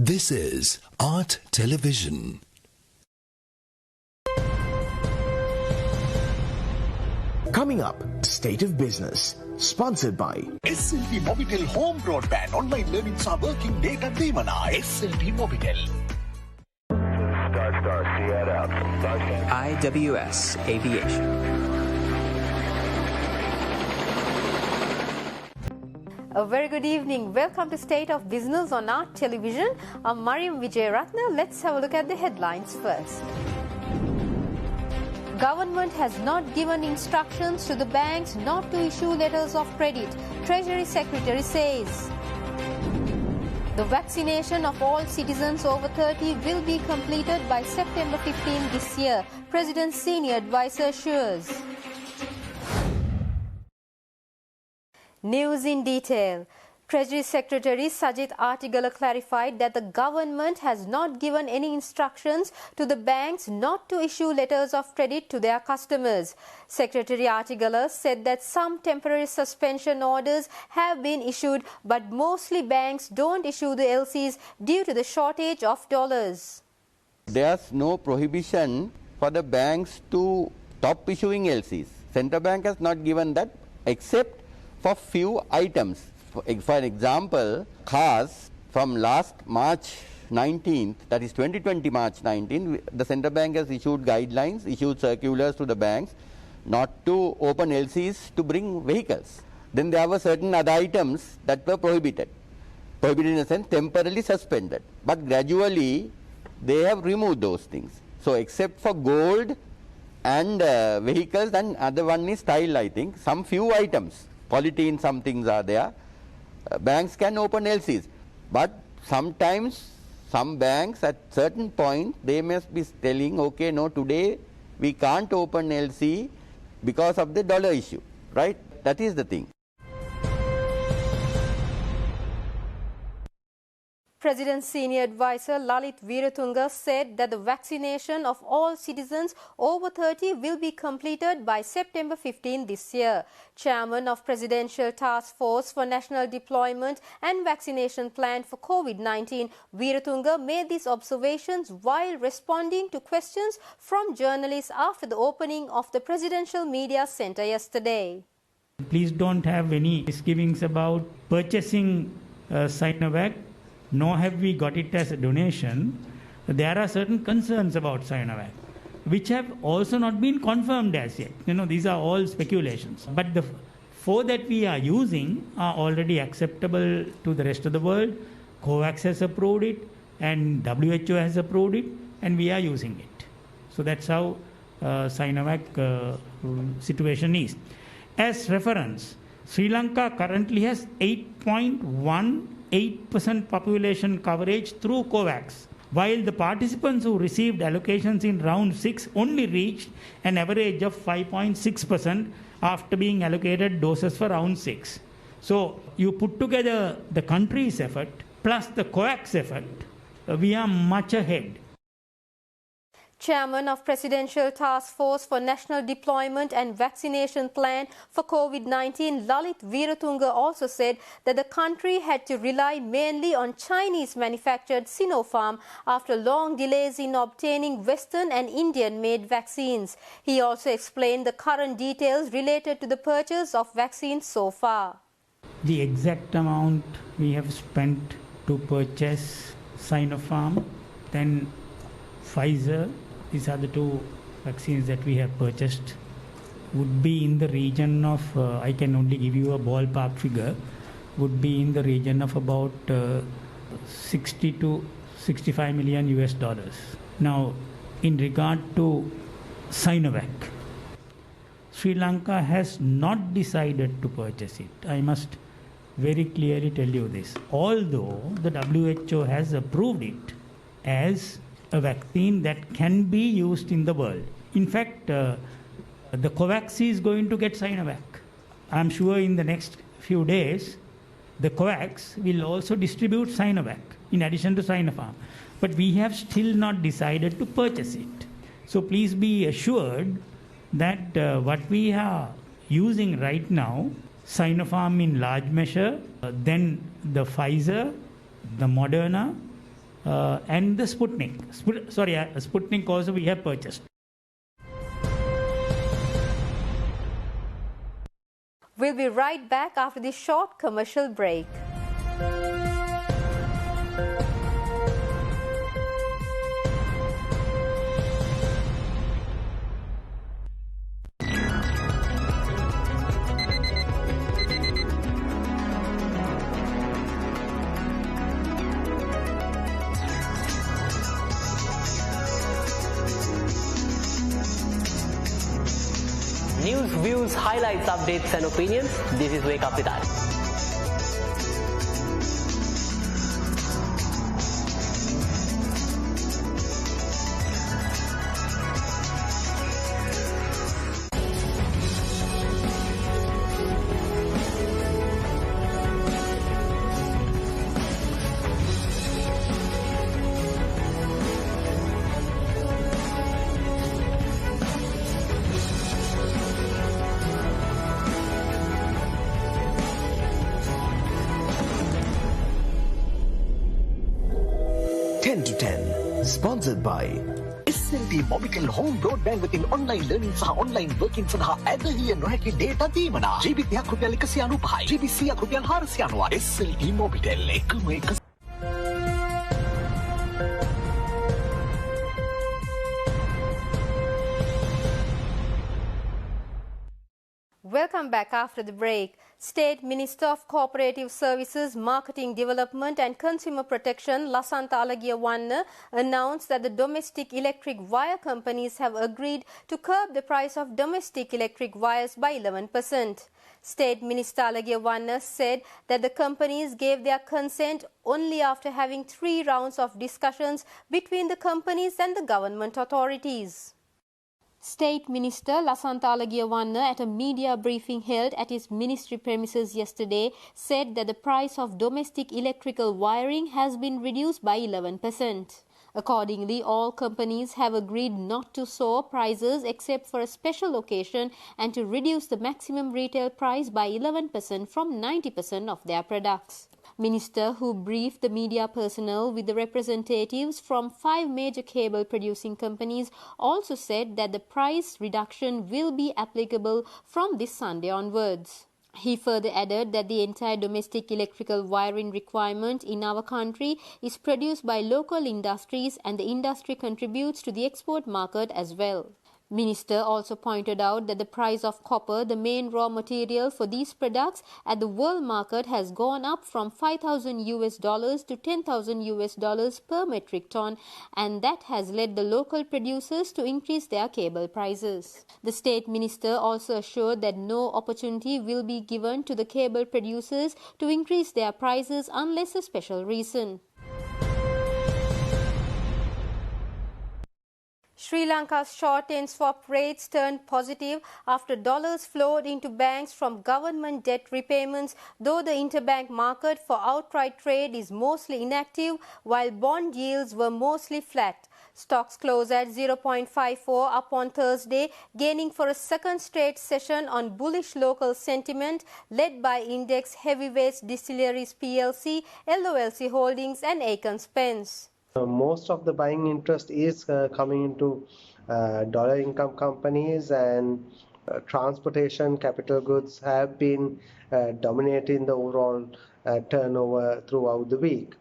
This is Art Television. Coming up, State of Business, sponsored by SLT Mobitel Home Broadband Online Learning Working Data Demana. SLT Mobitel. IWS Aviation. A very good evening. Welcome to State of Business on Art Television. I'm Mariam Vijayaratna. Let's have a look at the headlines first. Government has not given instructions to the banks not to issue letters of credit, Treasury Secretary says. The vaccination of all citizens over 30 will be completed by September 15 this year, President's senior advisor assures. News in detail. Treasury Secretary Sajith Artigala clarified that the government has not given any instructions to the banks not to issue letters of credit to their customers. Secretary Artigala said that some temporary suspension orders have been issued, but mostly banks don't issue the LCs due to the shortage of dollars. There's no prohibition for the banks to stop issuing LCs. Central Bank has not given that except for few items. For example, cars from last March 19th, that is 2020 March 19th, the Central Bank has issued guidelines, issued circulars to the banks not to open LCs to bring vehicles. Then there were certain other items that were prohibited. Prohibited in a sense, temporarily suspended. But gradually, they have removed those things. So except for gold and vehicles, and other one is style, I think, some few items, quality in some things are there. Banks can open LCs, but sometimes some banks at certain point they must be telling, okay, no, today we can't open LC because of the dollar issue, right? That is the thing. President's senior advisor Lalit Veeratunga said that the vaccination of all citizens over 30 will be completed by September 15 this year. Chairman of Presidential Task Force for National Deployment and Vaccination Plan for COVID-19, Veeratunga made these observations while responding to questions from journalists after the opening of the Presidential Media Centre yesterday. Please don't have any misgivings about purchasing Sinovac. Nor have we got it as a donation. There are certain concerns about Sinovac, which have also not been confirmed as yet. These are all speculations. But the four that we are using are already acceptable to the rest of the world. COVAX has approved it, and WHO has approved it, and we are using it. So that's how Sinovac situation is. As reference, Sri Lanka currently has 8.18% population coverage through COVAX, while the participants who received allocations in round 6 only reached an average of 5.6% after being allocated doses for round 6. So you put together the country's effort plus the COVAX effort, we are much ahead. Chairman of Presidential Task Force for National Deployment and Vaccination Plan for COVID-19, Lalit Veeratunga also said that the country had to rely mainly on Chinese-manufactured Sinopharm after long delays in obtaining Western and Indian-made vaccines. He also explained the current details related to the purchase of vaccines so far. The exact amount we have spent to purchase Sinopharm, then Pfizer, these are the two vaccines that we have purchased, would be in the region of, I can only give you a ballpark figure, would be in the region of about 60 to 65 million US dollars. Now, in regard to Sinovac, Sri Lanka has not decided to purchase it. I must very clearly tell you this. Although the WHO has approved it as a vaccine that can be used in the world. In fact, the COVAX is going to get Sinovac. I'm sure in the next few days, the COVAX will also distribute Sinovac in addition to Sinopharm. But we have still not decided to purchase it. So please be assured that what we are using right now, Sinopharm in large measure, then the Pfizer, the Moderna, and the Sputnik. Sputnik also we have purchased. We'll be right back after this short commercial break. News, views, highlights, updates and opinions. This is Wake Up with us. Sponsored by SLT Mobitel Home Broadband within online learning සහ online working සඳහා ඇදහිය නොහැකි data දීමනා GB 30ක් රුපියල් 195යි GB 100ක් රුපියල් 490යි SLT Mobitel එකම එක. Welcome back after the break. State Minister of Cooperative Services, Marketing Development and Consumer Protection, Lasantha Alagiyawanna, announced that the domestic electric wire companies have agreed to curb the price of domestic electric wires by 11%. State Minister Alagiyawanna said that the companies gave their consent only after having 3 rounds of discussions between the companies and the government authorities. State Minister Lasantha Alagiyawanna, at a media briefing held at his ministry premises yesterday, said that the price of domestic electrical wiring has been reduced by 11%. Accordingly, all companies have agreed not to soar prices except for a special occasion and to reduce the maximum retail price by 11% from 90% of their products. Minister, who briefed the media personnel with the representatives from 5 major cable producing companies, also said that the price reduction will be applicable from this Sunday onwards. He further added that the entire domestic electrical wiring requirement in our country is produced by local industries and the industry contributes to the export market as well. Minister also pointed out that the price of copper, the main raw material for these products at the world market, has gone up from $5,000 to $10,000 per metric ton, and that has led the local producers to increase their cable prices. The state minister also assured that no opportunity will be given to the cable producers to increase their prices unless a special reason. Sri Lanka's short-end swap rates turned positive after dollars flowed into banks from government debt repayments, though the interbank market for outright trade is mostly inactive, while bond yields were mostly flat. Stocks closed at 0.54 up on Thursday, gaining for a second straight session on bullish local sentiment led by Index Heavyweights Distilleries PLC, LOLC Holdings and Aitken Spence. Most of the buying interest is coming into dollar income companies, and transportation, capital goods have been dominating the overall turnover throughout the week.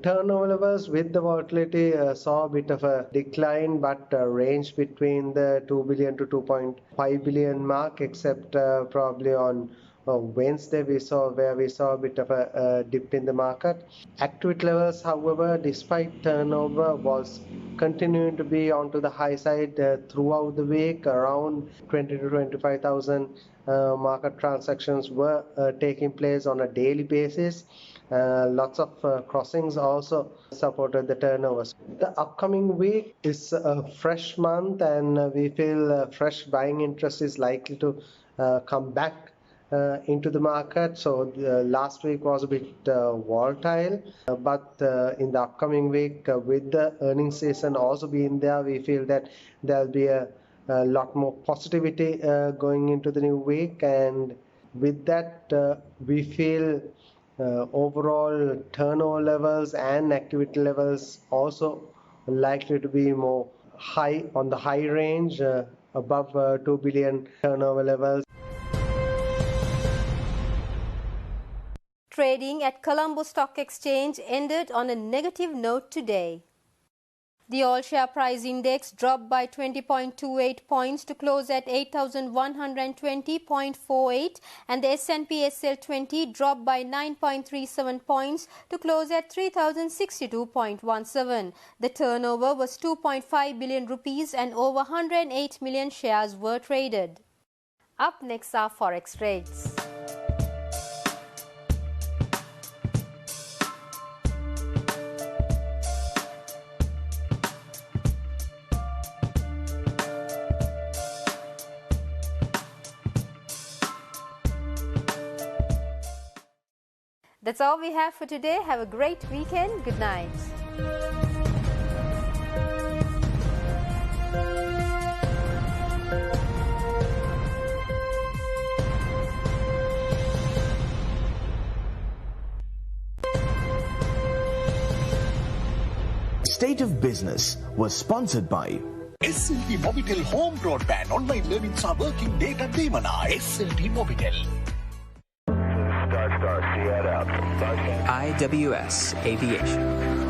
Turnover levels with the volatility saw a bit of a decline, but ranged between the 2 billion to 2.5 billion mark, except probably on Wednesday we saw a bit of a dip in the market. Activity levels, however, despite turnover, was continuing to be onto the high side throughout the week. Around 20 to 25,000 market transactions were taking place on a daily basis. Lots of crossings also supported the turnovers. The upcoming week is a fresh month, and we feel fresh buying interest is likely to come back into the market. So last week was a bit volatile, but in the upcoming week, with the earnings season also being there, we feel that there'll be a lot more positivity going into the new week, and with that we feel overall turnover levels and activity levels also likely to be more high on the high range, above 2 billion turnover levels. Trading at Colombo Stock Exchange ended on a negative note today. The all-share price index dropped by 20.28 points to close at 8,120.48 and the S&P SL 20 dropped by 9.37 points to close at 3,062.17. The turnover was 2.5 billion rupees and over 108 million shares were traded. Up next are Forex rates. That's all we have for today. Have a great weekend. Good night. State of Business was sponsored by SLT Mobitel Home Broadband Online Learning සහ Working Data දීමනා. SLT Mobitel. IWS Aviation.